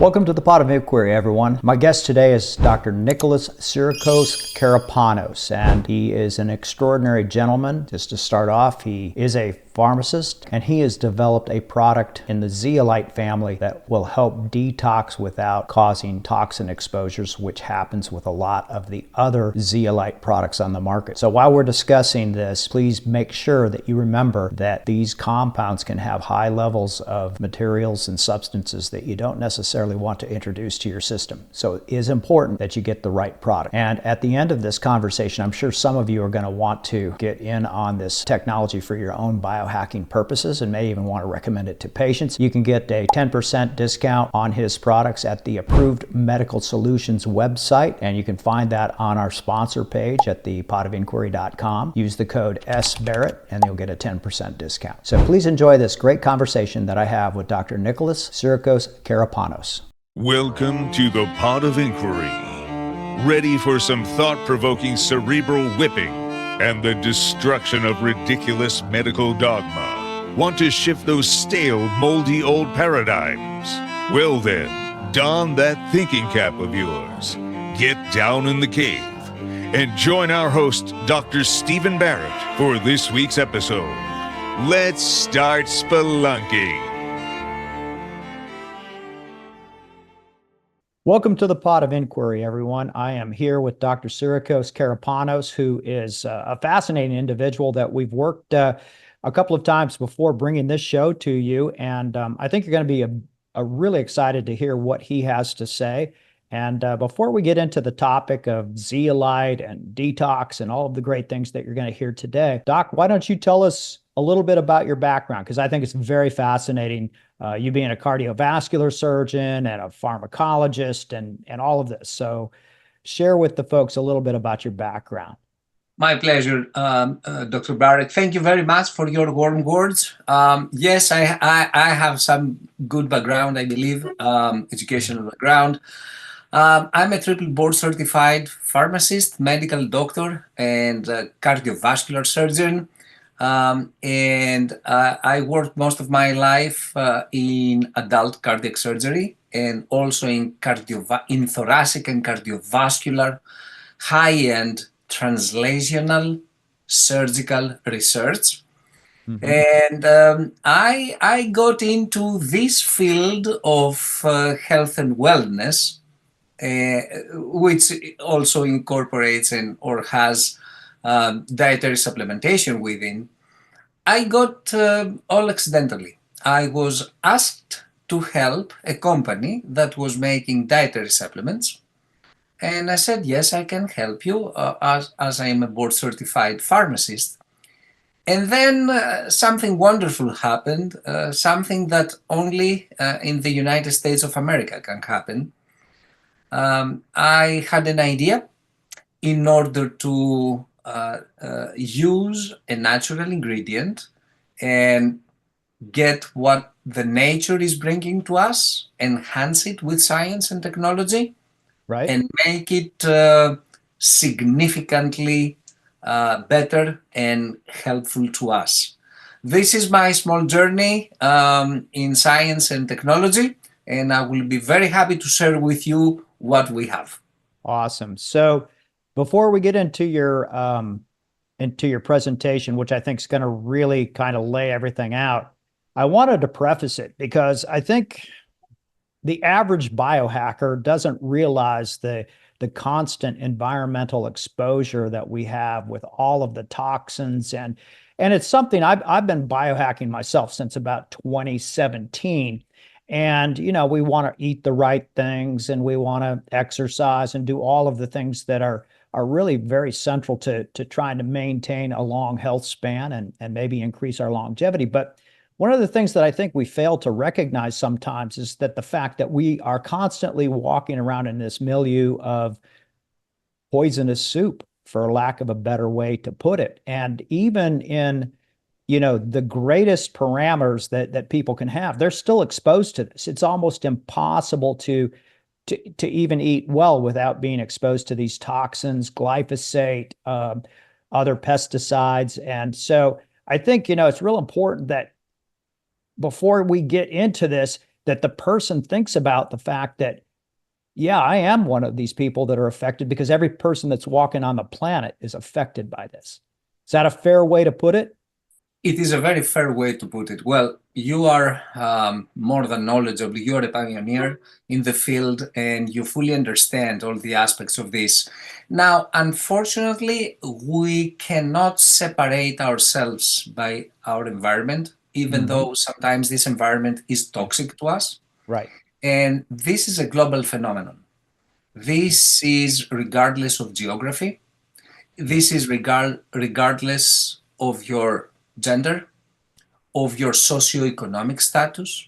Welcome to the Pot of Inquiry, everyone. My guest today is Dr. Nikolas Tsirikos-Karapanos, and he is an extraordinary gentleman. Just to start off, he is a pharmacist, and he has developed a product in the Zeolite family that will help detox without causing toxin exposures, which happens with a lot of the other Zeolite products on the market. So while we're discussing this, please make sure that you remember that these compounds can have high levels of materials and substances that you don't necessarily want to introduce to your system. So it is important that you get the right product. And at the end of this conversation, I'm sure some of you are going to want to get in on this technology for your own biohacking purposes and may even want to recommend it to patients. You can get a 10% discount on his products at the Approved Medical Solutions website, and you can find that on our sponsor page at thepotofinquiry.com. Use the code SBarrett and you'll get a 10% discount. So please enjoy this great conversation that I have with Dr. Nikolas Tsirikos-Karapanos. Welcome to the Pot of Inquiry. Ready for some thought-provoking cerebral whipping and the destruction of ridiculous medical dogma? Want to shift those stale, moldy old paradigms? Well then, don that thinking cap of yours. Get down in the cave and join our host, Dr. Stephen Barrett, for this week's episode. Let's start spelunking. Welcome to the Pot of Inquiry, everyone. I am here with Dr. Tsirikos-Karapanos, who is a fascinating individual that we've worked a couple of times before bringing this show to you. And I think you're going to be really excited to hear what he has to say. And before we get into the topic of Zeolite and detox and all of the great things that you're going to hear today, Doc, why don't you tell us a little bit about your background? Because I think it's very fascinating. You being a cardiovascular surgeon and a pharmacologist and all of this. So share with the folks a little bit about your background. My pleasure, Dr. Barrett. Thank you very much for your warm words. Yes, I have some good background, I believe, educational background. I'm a triple board certified pharmacist, medical doctor, and cardiovascular surgeon. And I worked most of my life in adult cardiac surgery and also in thoracic and cardiovascular high-end translational surgical research. Mm-hmm. And I got into this field of health and wellness, which also incorporates or has dietary supplementation within. I got all accidentally. I was asked to help a company that was making dietary supplements. And I said, yes, I can help you as I am a board certified pharmacist. And then something wonderful happened, something that only in the United States of America can happen. I had an idea in order to use a natural ingredient and get what the nature is bringing to us, enhance it with science and technology, right, and make it significantly better and helpful to us. This is my small journey in science and technology, and I will be very happy to share with you what we have. Awesome. So before we get into your presentation, which I think is going to really kind of lay everything out, I wanted to preface it because I think the average biohacker doesn't realize the constant environmental exposure that we have with all of the toxins. And it's something I've been biohacking myself since about 2017. And, you know, we want to eat the right things and we want to exercise and do all of the things that are really very central to trying to maintain a long health span and maybe increase our longevity. But one of the things that I think we fail to recognize sometimes is that the fact that we are constantly walking around in this milieu of poisonous soup, for lack of a better way to put it. And even in, you know, the greatest parameters that people can have, they're still exposed to this. It's almost impossible to even eat well without being exposed to these toxins, glyphosate, other pesticides. And so I think, you know, it's real important that before we get into this, that the person thinks about the fact that, yeah, I am one of these people that are affected, because every person that's walking on the planet is affected by this. Is that a fair way to put it? It is a very fair way to put it. Well, you are more than knowledgeable. You are a pioneer in the field, and you fully understand all the aspects of this. Now, unfortunately, we cannot separate ourselves by our environment, even though sometimes this environment is toxic to us. Right. And this is a global phenomenon. This is regardless of geography. This is regardless of your gender, of your socioeconomic status,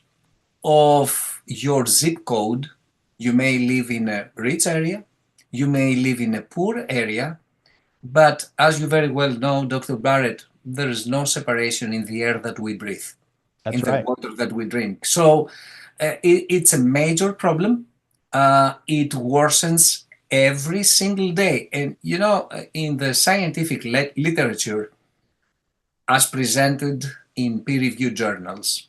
of your zip code. You may live in a rich area, you may live in a poor area, but as you very well know, Dr. Barrett, there is no separation in the air that we breathe, That's in right. the water that we drink. So it's a major problem. It worsens every single day. And, you know, in the scientific literature, as presented in peer-reviewed journals,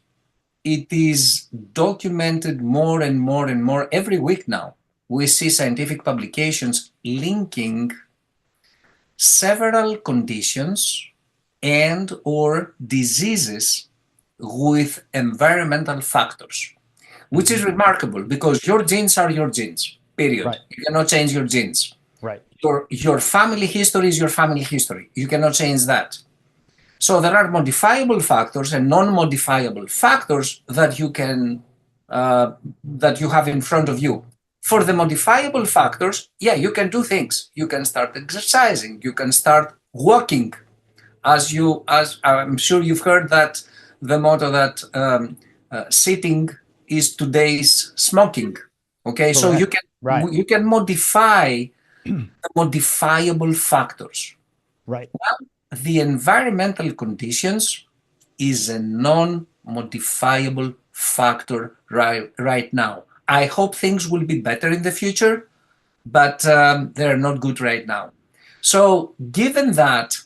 it is documented more and more and more every week now. We see scientific publications linking several conditions and or diseases with environmental factors, which is remarkable because your genes are your genes, period. Right. You cannot change your genes. Right. Your family history is your family history. You cannot change that. So there are modifiable factors and non-modifiable factors that you can that you have in front of you. For the modifiable factors, yeah, you can do things. You can start exercising. You can start walking. As I'm sure you've heard that the motto that sitting is today's smoking. Okay, Correct. so you can modify the modifiable factors. Right. The environmental conditions is a non-modifiable factor right now. I hope things will be better in the future, but they're not good right now. So given that,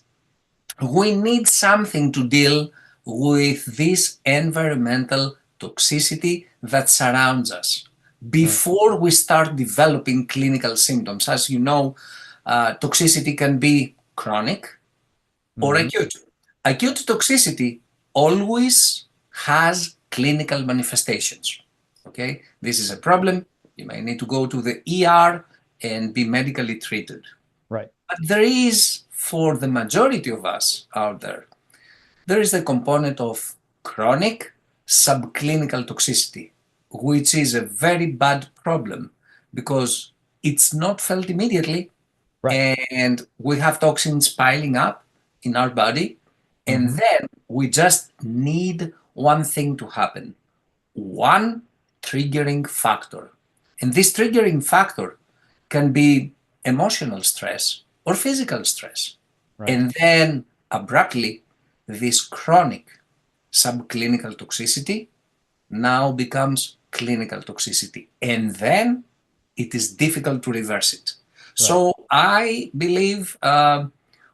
we need something to deal with this environmental toxicity that surrounds us before we start developing clinical symptoms. As you know, toxicity can be chronic or acute. Acute toxicity always has clinical manifestations. Okay, this is a problem. You may need to go to the ER and be medically treated. Right. But there is, for the majority of us out there, there is the component of chronic subclinical toxicity, which is a very bad problem because it's not felt immediately. Right. And we have toxins piling up in our body, and then we just need one thing to happen, one triggering factor. And this triggering factor can be emotional stress or physical stress. Right. And then abruptly, this chronic subclinical toxicity now becomes clinical toxicity. And then it is difficult to reverse it. Right. So I believe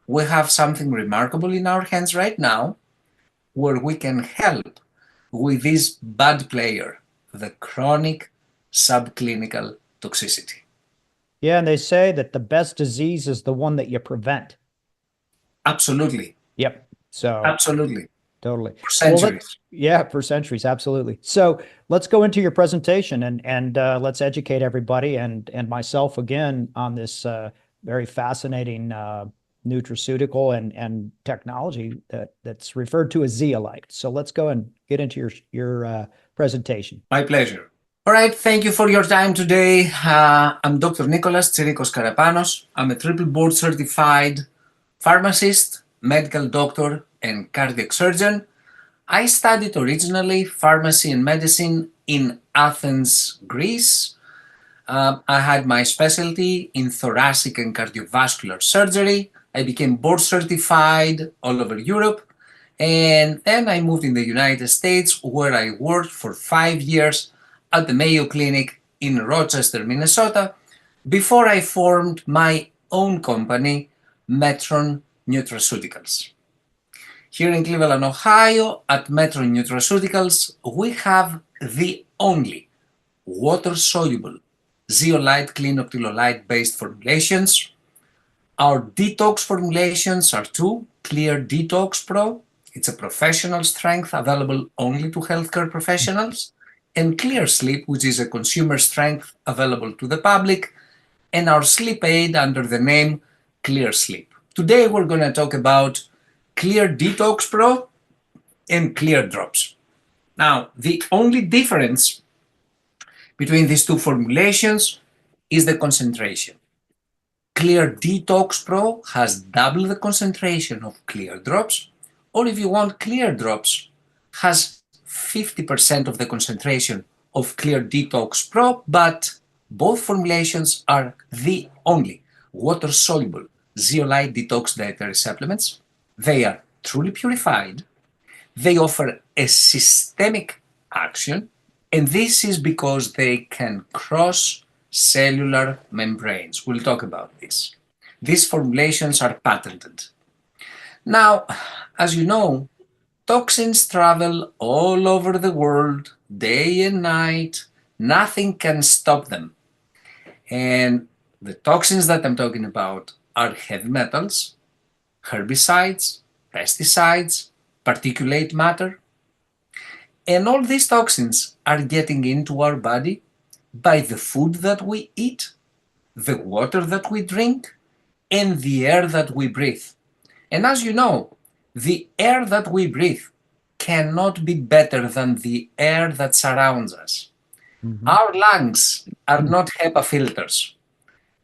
we have something remarkable in our hands right now where we can help with this bad player, the chronic subclinical toxicity. Yeah, and they say that the best disease is the one that you prevent. Absolutely. Yep. So absolutely. Totally. For centuries. For centuries, absolutely. So let's go into your presentation and let's educate everybody and myself again on this very fascinating nutraceutical and technology that's referred to as zeolite. So let's go and get into your presentation. My pleasure. All right, thank you for your time today. I'm Dr. Nikolas Tsirikos-Karapanos. I'm a triple board certified pharmacist, medical doctor, and cardiac surgeon. I studied originally pharmacy and medicine in Athens, Greece. I had my specialty in thoracic and cardiovascular surgery. I became board certified all over Europe. And then I moved in the United States, where I worked for 5 years at the Mayo Clinic in Rochester, Minnesota, before I formed my own company, Metron Nutraceuticals. Here in Cleveland, Ohio, at Metron Nutraceuticals, we have the only water-soluble zeolite clinoptilolite based formulations. Our detox formulations are two: Clear Detox Pro, it's a professional strength available only to healthcare professionals, and Clear Sleep, which is a consumer strength available to the public, and our sleep aid under the name Clear Sleep. Today we're going to talk about Clear Detox Pro and Clear Drops. Now, the only difference between these two formulations is the concentration. Clear Detox Pro has double the concentration of Clear Drops, or if you want, Clear Drops has 50% of the concentration of Clear Detox Pro, but both formulations are the only water-soluble zeolite detox dietary supplements. They are truly purified. They offer a systemic action, and this is because they can cross cellular membranes. We'll talk about this. These formulations are patented. Now, as you know, toxins travel all over the world, day and night. Nothing can stop them. And the toxins that I'm talking about are heavy metals, herbicides, pesticides, particulate matter. And all these toxins are getting into our body by the food that we eat, the water that we drink, and the air that we breathe. And as you know, the air that we breathe cannot be better than the air that surrounds us. Our lungs are not HEPA filters.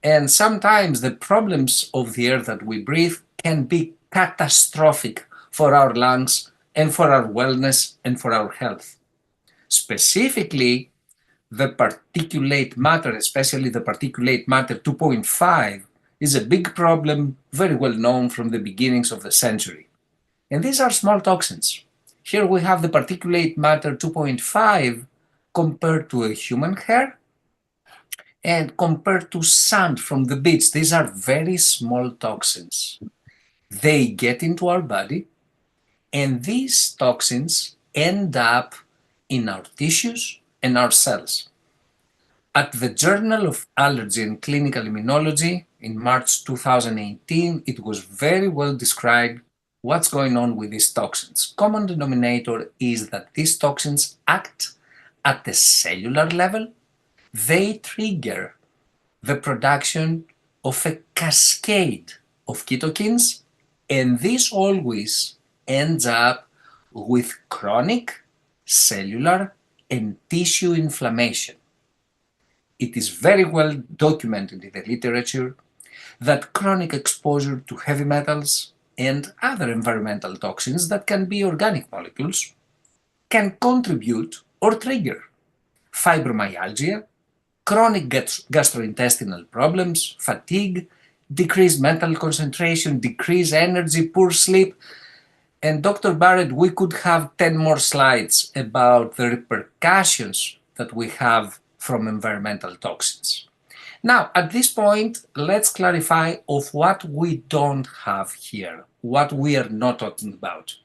And sometimes the problems of the air that we breathe can be catastrophic for our lungs and for our wellness and for our health. Specifically, the particulate matter, especially the particulate matter 2.5, is a big problem, very well known from the beginnings of the century. And these are small toxins. Here we have the particulate matter 2.5 compared to a human hair and compared to sand from the beach. These are very small toxins. They get into our body, and these toxins end up in our tissues and our cells. At the Journal of Allergy and Clinical Immunology in March 2018, it was very well described what's going on with these toxins. Common denominator is that these toxins act at the cellular level. They trigger the production of a cascade of cytokines, and this always ends up with chronic cellular and tissue inflammation. It is very well documented in the literature that chronic exposure to heavy metals and other environmental toxins that can be organic molecules can contribute or trigger fibromyalgia, chronic gastrointestinal problems, fatigue, decreased mental concentration, decreased energy, poor sleep. And Dr. Barrett, we could have 10 more slides about the repercussions that we have from environmental toxins. Now, at this point, let's clarify of what we don't have here, what we are not talking about.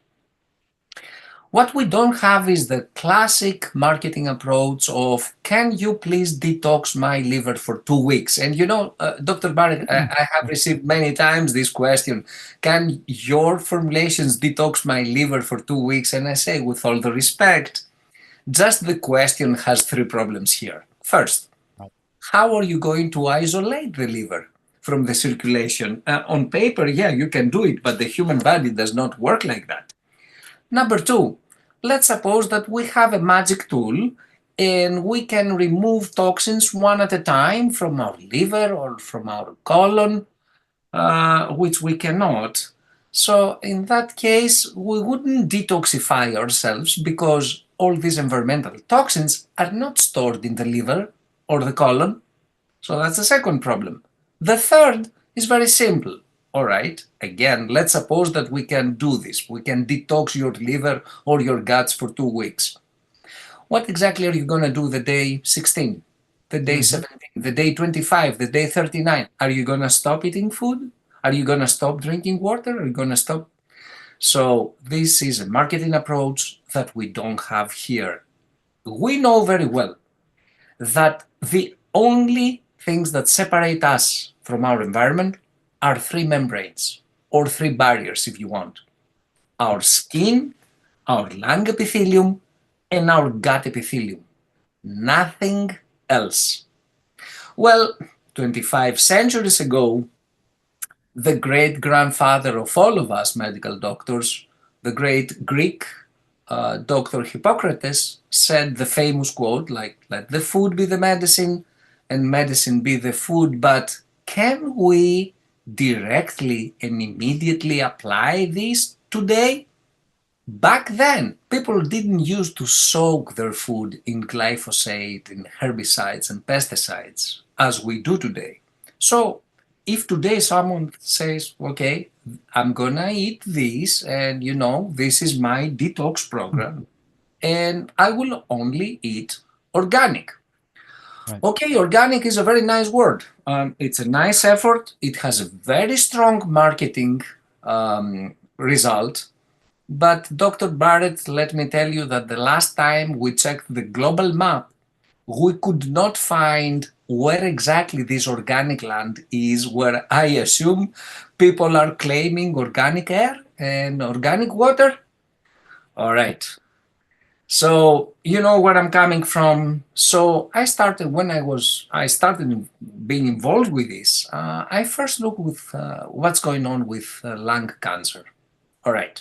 What we don't have is the classic marketing approach of, can you please detox my liver for 2 weeks? And you know, Dr. Barrett, I have received many times this question, can your formulations detox my liver for 2 weeks? And I say, with all the respect, just the question has 3 problems here. First, how are you going to isolate the liver from the circulation? On paper, yeah, you can do it, but the human body does not work like that. Number 2, let's suppose that we have a magic tool and we can remove toxins one at a time from our liver or from our colon, which we cannot. So in that case, we wouldn't detoxify ourselves because all these environmental toxins are not stored in the liver or the colon. So that's the second problem. The third is very simple. All right, again, let's suppose that we can do this. We can detox your liver or your guts for 2 weeks. What exactly are you going to do the day 16, the day 17, the day 25, the day 39? Are you going to stop eating food? Are you going to stop drinking water? Are you going to stop? So this is a marketing approach that we don't have here. we know very well that the only things that separate us from our environment are three membranes, or three barriers if you want: our skin, our lung epithelium, and our gut epithelium. Nothing else. Well, 25 centuries ago, the great grandfather of all of us medical doctors, the great Greek Dr. Hippocrates, said the famous quote, like, let the food be the medicine and medicine be the food. But can we directly and immediately apply this today? Back then, people didn't use to soak their food in glyphosate, in herbicides and pesticides as we do today. So if today someone says, okay, I'm gonna eat this, and this is my detox program, and I will only eat organic. Right. Okay, organic is a very nice word. It's a nice effort. It has a very strong marketing result. But Dr. Barrett, let me tell you that the last time we checked the global map, we could not find where exactly this organic land is, where I assume people are claiming organic air and organic water. All right. So you know where I'm coming from. So I started being involved with this. I first looked with what's going on with lung cancer. All right.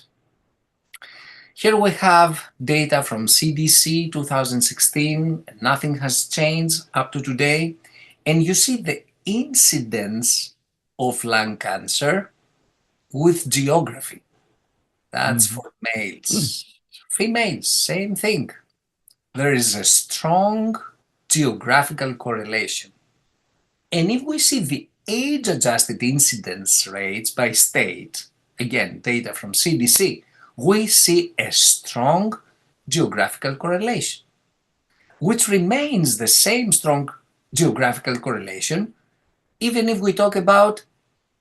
Here we have data from CDC 2016. Nothing has changed up to today. And you see the incidence of lung cancer with geography. That's for males. Females, same thing. There is a strong geographical correlation. And if we see the age-adjusted incidence rates by state, again, data from CDC, we see a strong geographical correlation, which remains the same strong geographical correlation even if we talk about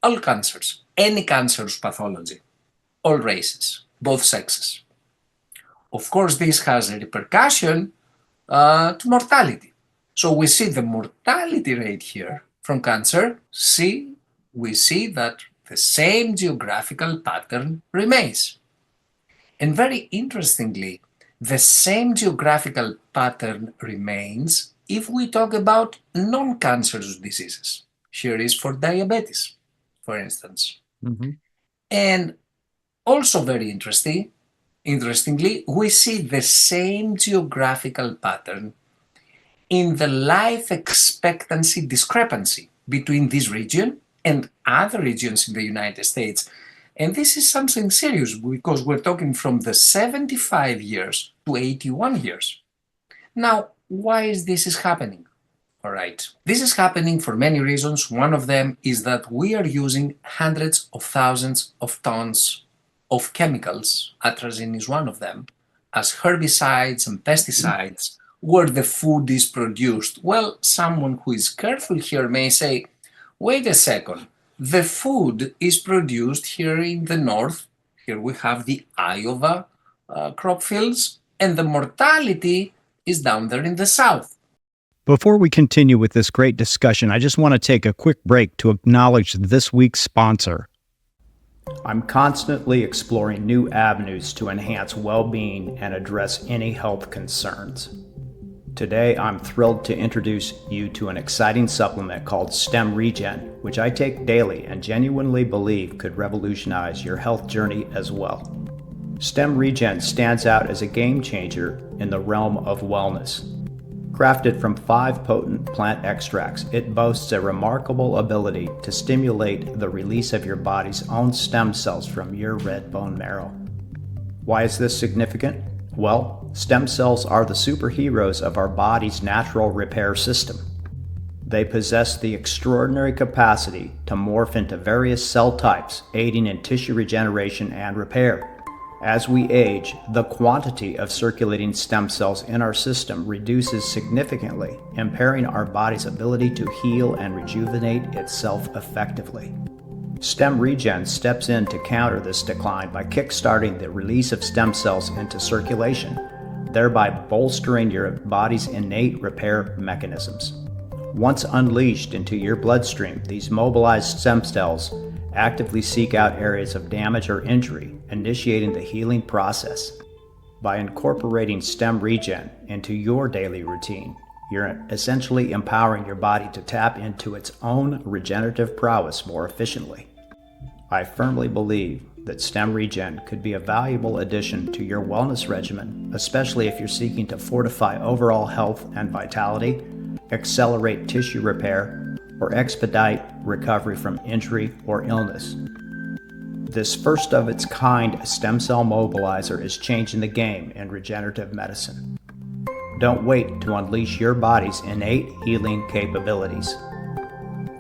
all cancers, any cancerous pathology, all races, both sexes. Of course, this has a repercussion to mortality. So we see the mortality rate here from cancer. We see that the same geographical pattern remains. And very interestingly, the same geographical pattern remains if we talk about non-cancerous diseases. Here is for diabetes, for instance. And also very interestingly, we see the same geographical pattern in the life expectancy discrepancy between this region and other regions in the United States. And this is something serious because we're talking from the 75 years to 81 years. Now, why is this happening? All right, this is happening for many reasons. One of them is that we are using hundreds of thousands of tons of chemicals, atrazine is one of them, as herbicides and pesticides where the food is produced. Well, someone who is careful here may say, wait a second, the food is produced here in the north. Here we have the Iowa crop fields, and the mortality is down there in the south. Before we continue with this great discussion, I just want to take a quick break to acknowledge this week's sponsor. I'm constantly exploring new avenues to enhance well-being and address any health concerns. Today, I'm thrilled to introduce you to an exciting supplement called Stem Regen, which I take daily and genuinely believe could revolutionize your health journey as well. Stem Regen stands out as a game changer in the realm of wellness. Crafted from 5 potent plant extracts, it boasts a remarkable ability to stimulate the release of your body's own stem cells from your red bone marrow. Why is this significant? Well, stem cells are the superheroes of our body's natural repair system. They possess the extraordinary capacity to morph into various cell types, aiding in tissue regeneration and repair. As we age, the quantity of circulating stem cells in our system reduces significantly, impairing our body's ability to heal and rejuvenate itself effectively. Stem Regen steps in to counter this decline by kickstarting the release of stem cells into circulation. thereby bolstering your body's innate repair mechanisms. Once unleashed into your bloodstream, these mobilized stem cells actively seek out areas of damage or injury, initiating the healing process. By incorporating stem regen into your daily routine, you're essentially empowering your body to tap into its own regenerative prowess more efficiently. I firmly believe that stem regen could be a valuable addition to your wellness regimen, especially if you're seeking to fortify overall health and vitality, accelerate tissue repair, or expedite recovery from injury or illness. This first of its kind stem cell mobilizer is changing the game in regenerative medicine. Don't wait to unleash your body's innate healing capabilities.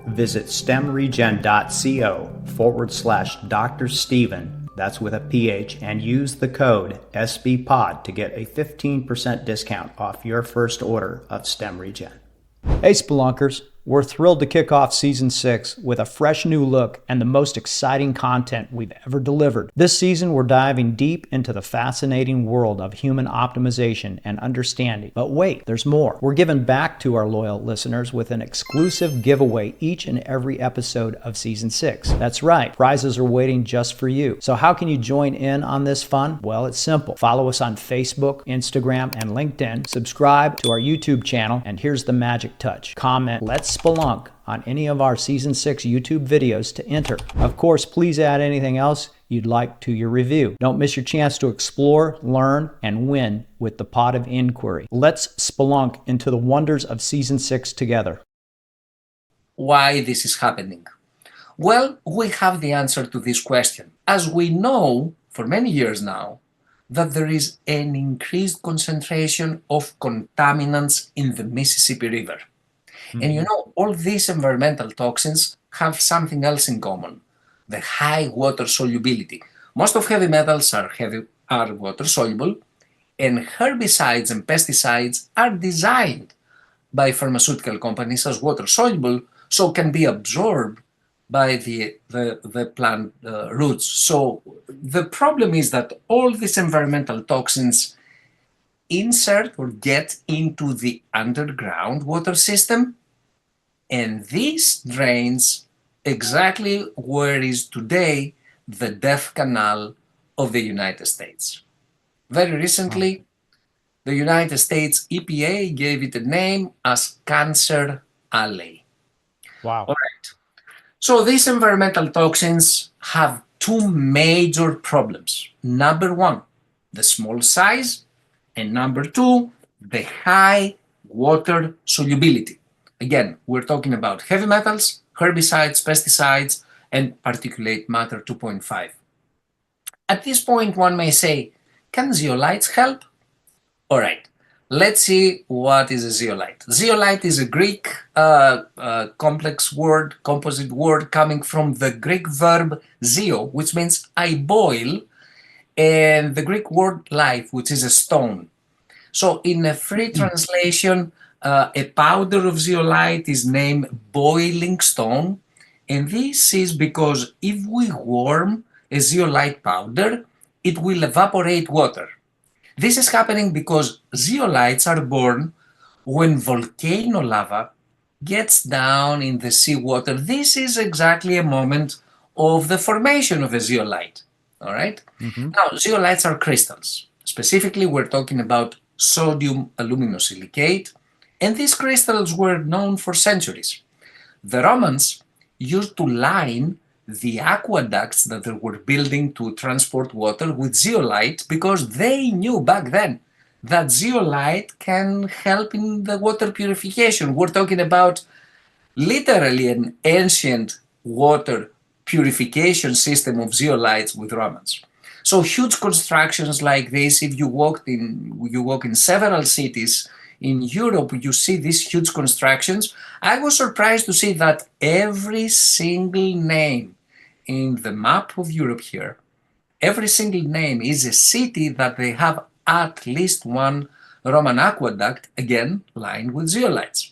Visit stemregen.co/Dr. Steven, that's with a PH, and use the code SBPOD to get a 15% discount off your first order of Stem Regen. Hey Spelunkers, we're thrilled to kick off Season 6 with a fresh new look and the most exciting content we've ever delivered. This season, we're diving deep into the fascinating world of human optimization and understanding. But wait, there's more. We're giving back to our loyal listeners with an exclusive giveaway each and every episode of Season 6. That's right, prizes are waiting just for you. So how can you join in on this fun? Well, it's simple. Follow us on Facebook, Instagram, and LinkedIn. Subscribe to our YouTube channel, and here's the magic touch. Comment, "Let's Spelunk" on any of our Season 6 YouTube videos to enter. Of course, please add anything else you'd like to your review. Don't miss your chance to explore, learn, and win with the Pot of Inquiry. Let's spelunk into the wonders of Season 6 together. Why this is happening? Well, we have the answer to this question. As we know for many years now, that there is an increased concentration of contaminants in the Mississippi River. And you know, all these environmental toxins have something else in common: the high water solubility. Most of heavy metals are water soluble, and herbicides and pesticides are designed by pharmaceutical companies as water soluble, so can be absorbed by the plant roots. So the problem is that all these environmental toxins insert or get into the underground water system, and this drains exactly where is today the death canal of the United States. Very recently, the United States EPA gave it a name as Cancer Alley. Wow. All right. So these environmental toxins have two major problems. Number one, the small size, and number two, the high water solubility. Again, we're talking about heavy metals, herbicides, pesticides, and particulate matter 2.5. At this point, one may say, can zeolites help? All right, let's see what is a zeolite. Zeolite is a Greek complex word, composite word coming from the Greek verb zeo, which means I boil, and the Greek word life, which is a stone. So in a free translation, a powder of zeolite is named boiling stone, and this is because if we warm a zeolite powder, it will evaporate water. This is happening because zeolites are born when volcano lava gets down in the seawater. This is exactly a moment of the formation of a zeolite. All right? Now, zeolites are crystals. Specifically, we're talking about sodium aluminosilicate, and these crystals were known for centuries. The Romans used to line the aqueducts that they were building to transport water with zeolite because they knew back then that zeolite can help in the water purification. We're talking about literally an ancient water purification system of zeolites with Romans. So huge constructions like this, if you walk in several cities in Europe, you see these huge constructions. I was surprised to see that every single name in the map of Europe here, every single name is a city that they have at least one Roman aqueduct, again, lined with zeolites.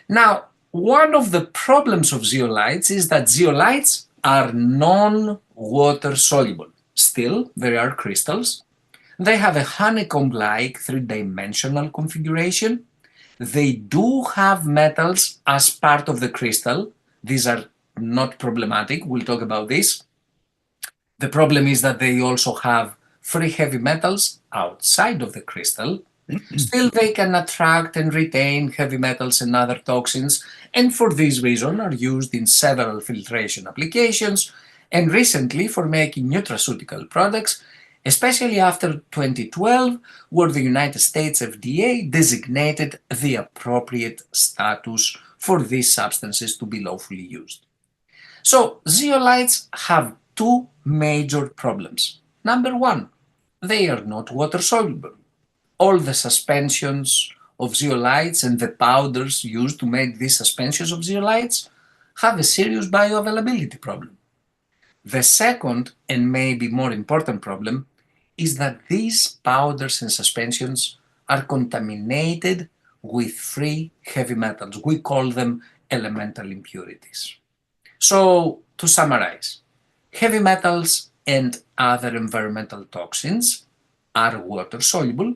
Now, one of the problems of zeolites is that zeolites are non-water soluble. Still, they are crystals. They have a honeycomb-like three-dimensional configuration. They do have metals as part of the crystal. These are not problematic. We'll talk about this. The problem is that they also have free heavy metals outside of the crystal. Still, they can attract and retain heavy metals and other toxins, and for this reason are used in several filtration applications, and recently for making nutraceutical products, especially after 2012, where the United States FDA designated the appropriate status for these substances to be lawfully used. So, zeolites have two major problems. Number one, they are not water soluble. All the suspensions of zeolites and the powders used to make these suspensions of zeolites have a serious bioavailability problem. The second, and maybe more important problem, is that these powders and suspensions are contaminated with free heavy metals. We call them elemental impurities. So, to summarize, heavy metals and other environmental toxins are water soluble.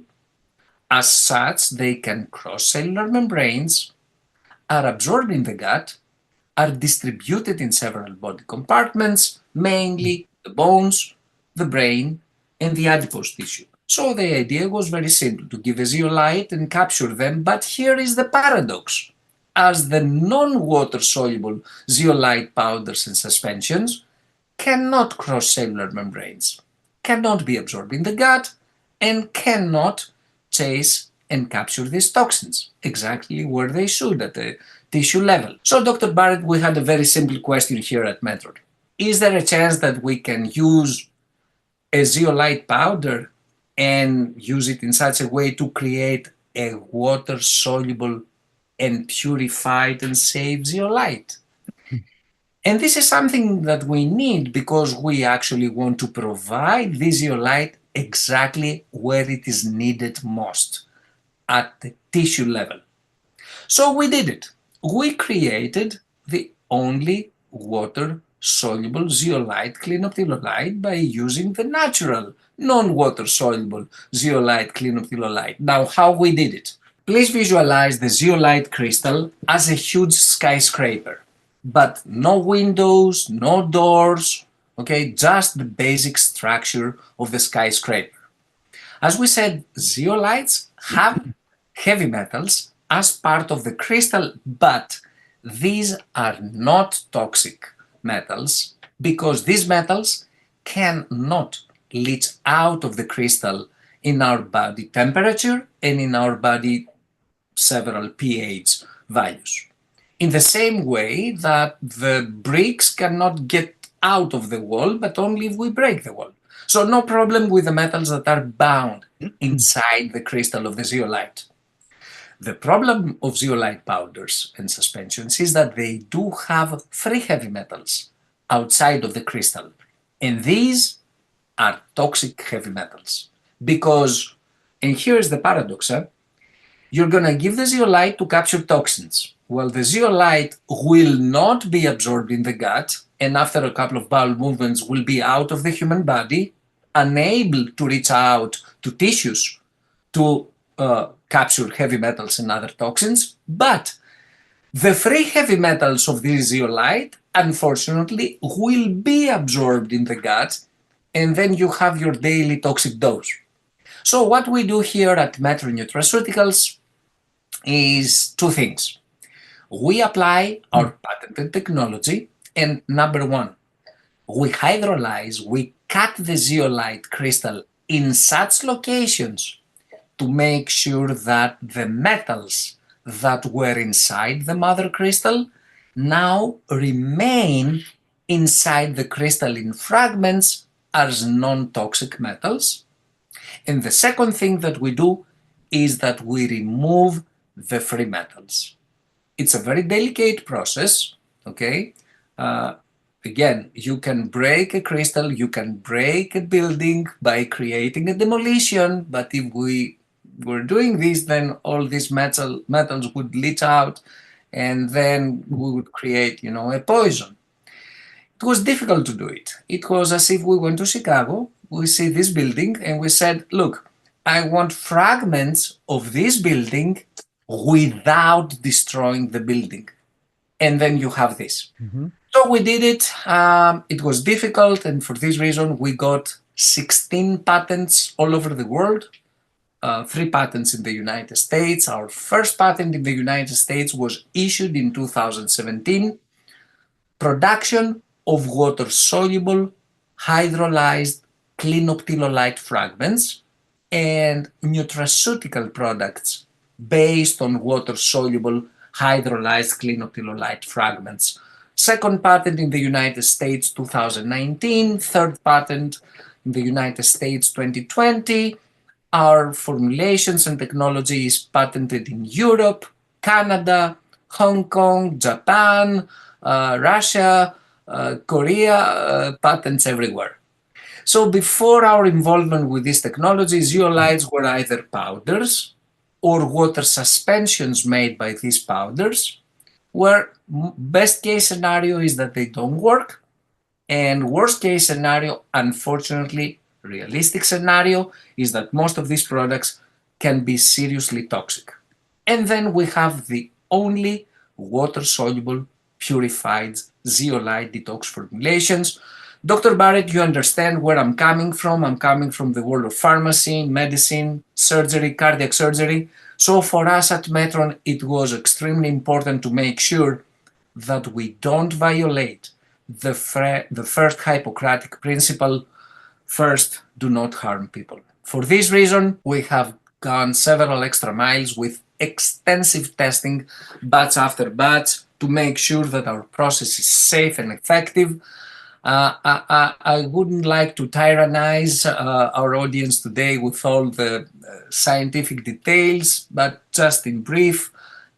As such, they can cross cellular membranes, are absorbed in the gut, are distributed in several body compartments, mainly the bones, the brain, and the adipose tissue. So the idea was very simple, to give a zeolite and capture them, but here is the paradox. As the non-water soluble zeolite powders and suspensions cannot cross cellular membranes, cannot be absorbed in the gut, and cannot chase and capture these toxins exactly where they should, at the tissue level. So, Dr. Barrett, we had a very simple question here at Method. Is there a chance that we can use a zeolite powder and use it in such a way to create a water-soluble and purified and safe zeolite? And this is something that we need because we actually want to provide this zeolite exactly where it is needed most, at the tissue level. So we did it. We created the only water-soluble zeolite clinoptilolite by using the natural, non-water-soluble zeolite clinoptilolite. Now, how we did it? Please visualize the zeolite crystal as a huge skyscraper, but no windows, no doors, okay, just the basic structure of the skyscraper. As we said, zeolites have heavy metals as part of the crystal, but these are not toxic metals because these metals cannot leach out of the crystal in our body temperature and in our body several pH values. In the same way that the bricks cannot get out of the wall, but only if we break the wall. So no problem with the metals that are bound inside the crystal of the zeolite. The problem of zeolite powders and suspensions is that they do have free heavy metals outside of the crystal. And these are toxic heavy metals. Because, and here's the paradox, you're going to give the zeolite to capture toxins. Well, the zeolite will not be absorbed in the gut, and after a couple of bowel movements will be out of the human body, unable to reach out to tissues to capture heavy metals and other toxins. But the free heavy metals of this zeolite, unfortunately, will be absorbed in the gut, and then you have your daily toxic dose. So what we do here at Metro Nutraceuticals is two things. We apply our patented technology, and number one, we hydrolyze, we cut the zeolite crystal in such locations to make sure that the metals that were inside the mother crystal now remain inside the crystal in fragments as non-toxic metals. And the second thing that we do is that we remove the free metals. It's a very delicate process, okay? Again, you can break a crystal, you can break a building by creating a demolition, but if we were doing this, then all these metals would leach out, and then we would create, a poison. It was difficult to do it. It was as if we went to Chicago, we see this building and we said, look, I want fragments of this building without destroying the building. And then you have this. Mm-hmm. So we did it. It was difficult. And for this reason, we got 16 patents all over the world, 3 patents in the United States. Our first patent in the United States was issued in 2017. Production of water-soluble, hydrolyzed clinoptilolite fragments and nutraceutical products based on water-soluble, hydrolyzed clinoptilolite fragments. Second patent in the United States 2019, third patent in the United States 2020. Our formulations and technology is patented in Europe, Canada, Hong Kong, Japan, Russia, Korea, patents everywhere. So before our involvement with this technology, zeolites were either powders or water suspensions made by these powders, where best case scenario is that they don't work, and worst case scenario, unfortunately, realistic scenario, is that most of these products can be seriously toxic. And then we have the only water-soluble, purified zeolite detox formulations. Dr. Barrett, you understand where I'm coming from. I'm coming from the world of pharmacy, medicine, surgery, cardiac surgery. So for us at Metron, it was extremely important to make sure that we don't violate the first Hippocratic principle, first, do not harm people. For this reason, we have gone several extra miles with extensive testing, batch after batch, to make sure that our process is safe and effective. I wouldn't like to tyrannize our audience today with all the scientific details, but just in brief,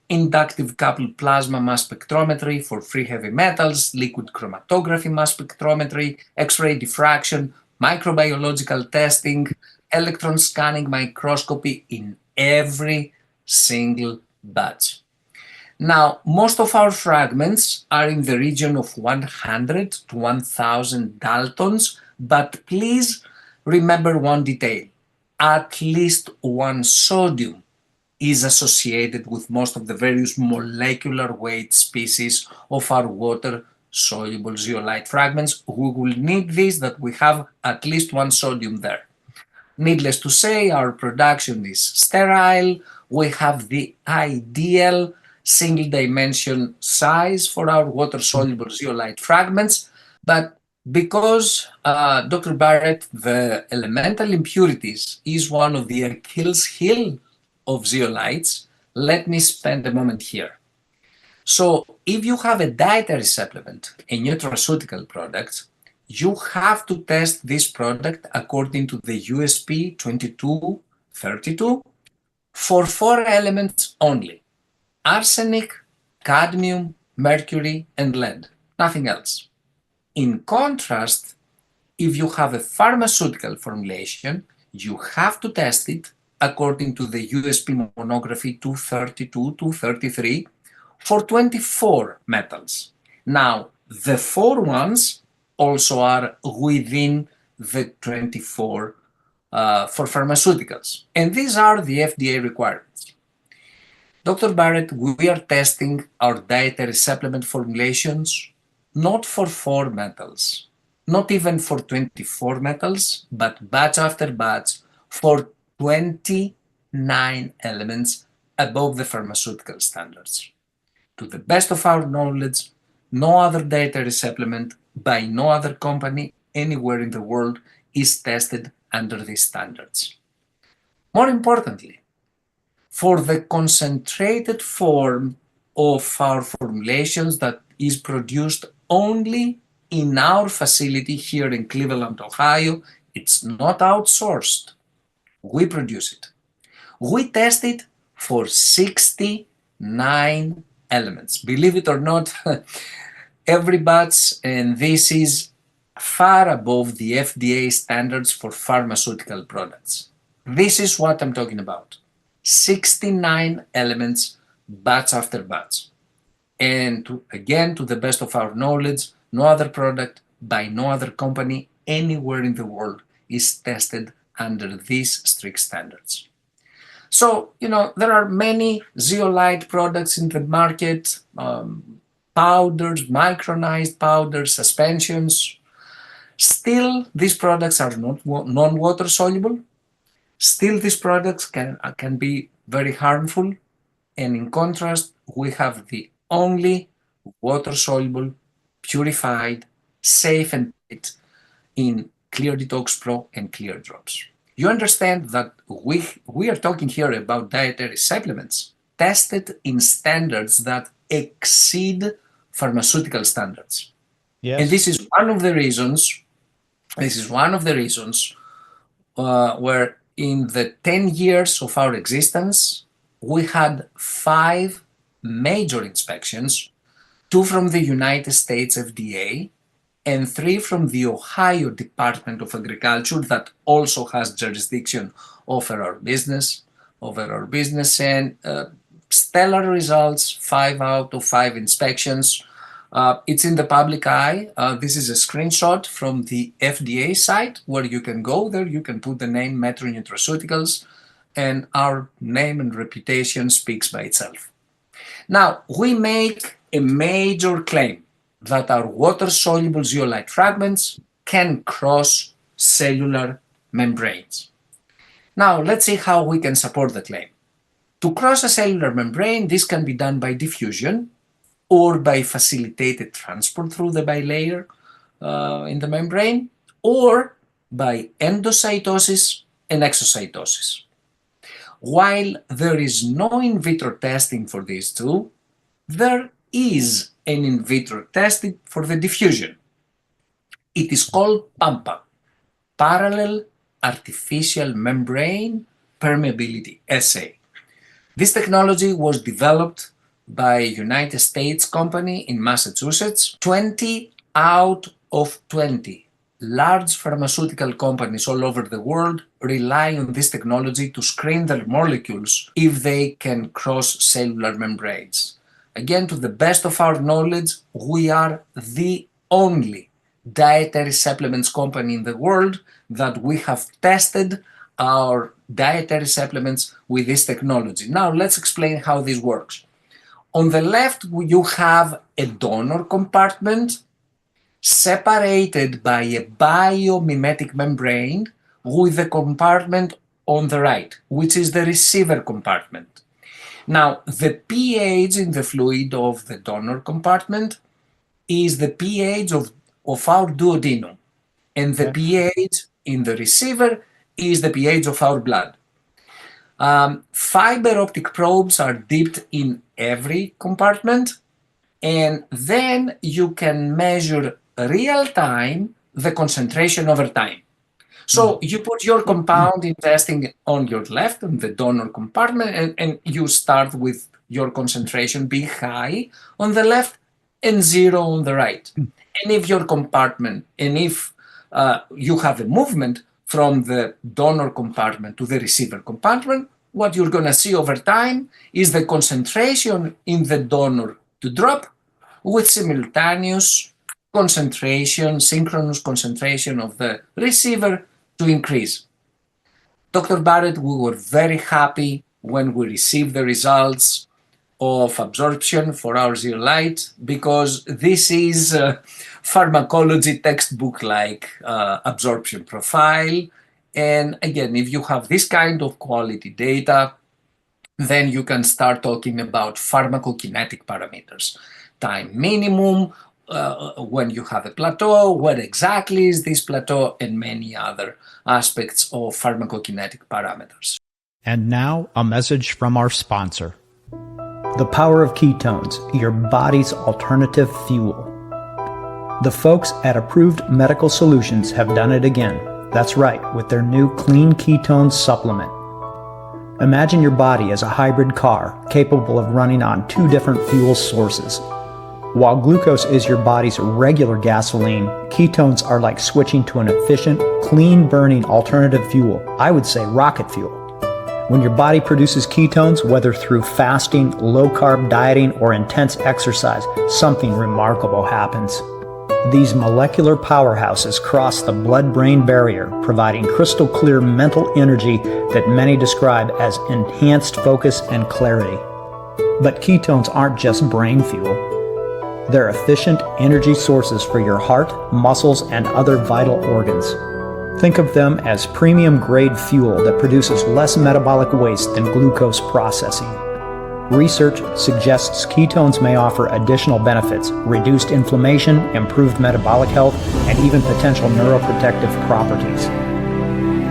inductive coupled plasma mass spectrometry for free heavy metals, liquid chromatography mass spectrometry, X-ray diffraction, microbiological testing, electron scanning microscopy in every single batch. Now, most of our fragments are in the region of 100 to 1000 Daltons, but please remember one detail. At least one sodium is associated with most of the various molecular weight species of our water-soluble zeolite fragments. We will need this, that we have at least one sodium there. Needless to say, our production is sterile. We have the ideal single dimension size for our water-soluble zeolite fragments, but because, Dr. Barrett, the elemental impurities is one of the Achilles heel of zeolites, let me spend a moment here. So if you have a dietary supplement, a nutraceutical product, you have to test this product according to the USP 2232 for 4 elements only: arsenic, cadmium, mercury, and lead, nothing else. In contrast, if you have a pharmaceutical formulation, you have to test it according to the USP monography 232-233 for 24 metals. Now, the 4 ones also are within the 24 for pharmaceuticals, and these are the FDA requirements. Dr. Barrett, we are testing our dietary supplement formulations not for 4 metals, not even for 24 metals, but batch after batch for 29 elements above the pharmaceutical standards. To the best of our knowledge, no other dietary supplement by no other company anywhere in the world is tested under these standards. More importantly, for the concentrated form of our formulations that is produced only in our facility here in Cleveland, Ohio, it's not outsourced. We produce it. We test it for 69 elements. Believe it or not, every batch, and this is far above the FDA standards for pharmaceutical products. This is what I'm talking about. 69 elements, batch after batch. And again, to the best of our knowledge, no other product by no other company anywhere in the world is tested under these strict standards. So, there are many zeolite products in the market, powders, micronized powders, suspensions. Still, these products are not non-water soluble. Still, these products can be very harmful. And in contrast, we have the only water-soluble, purified, safe and in Clear Detox Pro and Clear Drops. You understand that we are talking here about dietary supplements tested in standards that exceed pharmaceutical standards. Yes. And this is one of the reasons where in the 10 years of our existence, we had 5 major inspections, 2 from the United States FDA and 3 from the Ohio Department of Agriculture that also has jurisdiction over our business, and stellar results, 5 out of 5 inspections. It's in the public eye. This is a screenshot from the FDA site where you can go there, you can put the name Metro Nutraceuticals, and our name and reputation speaks by itself. Now, we make a major claim that our water-soluble zeolite fragments can cross cellular membranes. Now, let's see how we can support the claim. To cross a cellular membrane, this can be done by diffusion or by facilitated transport through the bilayer in the membrane, or by endocytosis and exocytosis. While there is no in vitro testing for these two, there is an in vitro testing for the diffusion. It is called PAMPA, Parallel Artificial Membrane Permeability Assay. This technology was developed by a United States company in Massachusetts. 20 out of 20 large pharmaceutical companies all over the world rely on this technology to screen their molecules if they can cross cellular membranes. Again, to the best of our knowledge, we are the only dietary supplements company in the world that we have tested our dietary supplements with this technology. Now, let's explain how this works. On the left, you have a donor compartment separated by a biomimetic membrane with the compartment on the right, which is the receiver compartment. Now, the pH in the fluid of the donor compartment is the pH of our duodenum, and the pH in the receiver is the pH of our blood. Fiber optic probes are dipped in every compartment, and then you can measure real time the concentration over time. So you put your compound in testing on your left in the donor compartment, and you start with your concentration being high on the left and 0 on the right. And if your compartment, and if you have a movement from the donor compartment to the receiver compartment, what you're going to see over time is the concentration in the donor to drop with simultaneous concentration, synchronous concentration of the receiver to increase. Dr. Barrett, we were very happy when we received the results of absorption for our zeolite, because this is pharmacology textbook-like absorption profile. And again, if you have this kind of quality data, then you can start talking about pharmacokinetic parameters. Time minimum, when you have a plateau, where exactly is this plateau, and many other aspects of pharmacokinetic parameters. And now, a message from our sponsor. The power of ketones, your body's alternative fuel. The folks at Approved Medical Solutions have done it again. That's right, with their new Clean Ketones supplement. Imagine your body as a hybrid car capable of running on 2 different fuel sources. While glucose is your body's regular gasoline, ketones are like switching to an efficient, clean-burning alternative fuel. I would say rocket fuel. When your body produces ketones, whether through fasting, low-carb dieting, or intense exercise, something remarkable happens. These molecular powerhouses cross the blood-brain barrier, providing crystal clear mental energy that many describe as enhanced focus and clarity. But ketones aren't just brain fuel. They're efficient energy sources for your heart, muscles, and other vital organs. Think of them as premium-grade fuel that produces less metabolic waste than glucose processing. Research suggests ketones may offer additional benefits: reduced inflammation, improved metabolic health, and even potential neuroprotective properties.